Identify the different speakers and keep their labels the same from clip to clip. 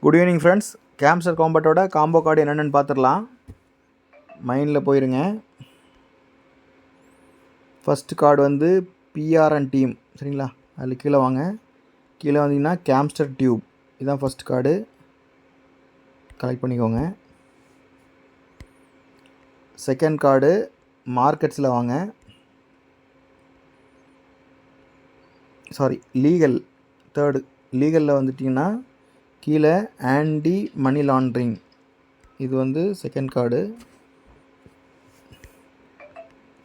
Speaker 1: Good evening friends. Gamester காம்பட்டோட combo card என்னென்னு பார்த்துடலாம். மைண்டில் போயிருங்க. ஃபஸ்ட்டு கார்டு வந்து பிஆர்என் டீம், சரிங்களா? அதில் கீழே வாங்க. கீழே வந்தீங்கன்னா கேம்ஸ்டர் டியூப், இதுதான் ஃபஸ்ட் கார்டு. கலெக்ட் பண்ணிக்கோங்க. செகண்ட் கார்டு மார்க்கெட்ஸில் வாங்க. லீகல். தேர்டு லீகலில் வந்துட்டிங்கன்னா கீழே ஆன்டி மணி லாண்ட்ரிங், இது வந்து செகண்ட் கார்டு.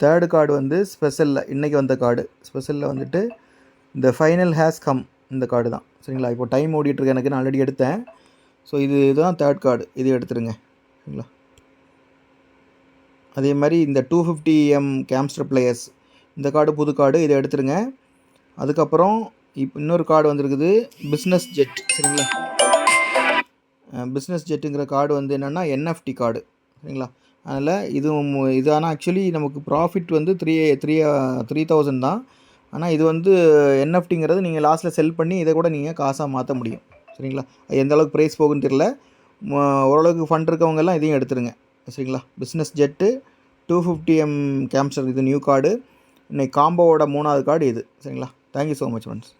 Speaker 1: தேர்டு கார்டு வந்து ஸ்பெஷலில் இன்றைக்கி வந்த கார்டு. ஸ்பெஷலில் வந்துட்டு இந்த ஃபைனல் ஹேஸ் கம், இந்த கார்டு தான், சரிங்களா? இப்போ டைம் ஓடிட்டுருக்கு, எனக்கு நான் ஆல்ரெடி எடுத்தேன். ஸோ இதுதான் தேர்ட் கார்டு, இது எடுத்துருங்க, சரிங்களா? அதே மாதிரி இந்த 250M கேம்ஸ்டர் பிளேயர்ஸ், இந்த கார்டு புது கார்டு, இதை எடுத்துருங்க. அதுக்கப்புறம் இப்போ இன்னொரு கார்டு வந்துருக்குது, பிஸ்னஸ் ஜெட், சரிங்களா? பிஸ்னஸ் ஜெட்டுங்கிற கார்டு வந்து என்னென்னா என்எஃப்டி கார்டு, சரிங்களா? அதில் இது ஆனால் ஆக்சுவலி நமக்கு ப்ராஃபிட் வந்து 3000 தான். ஆனால் இது வந்து என்எஃப்டிங்கிறது நீங்கள் லாஸ்ட்டில் செல் பண்ணி இதை கூட நீங்கள் காசாக மாற்ற முடியும், சரிங்களா? எந்த அளவுக்கு ப்ரைஸ் போகுன்னு தெரியல. ஓரளவுக்கு ஃபண்ட் இருக்கவங்கெல்லாம் இதையும் எடுத்துருங்க, சரிங்களா? பிஸ்னஸ் ஜெட்டு 250M கேம்ஸ்டர், இது நியூ கார்டு. இன்றைக்கி காம்போவோட 3வது கார்டு இது, சரிங்களா? Thank you so much friends.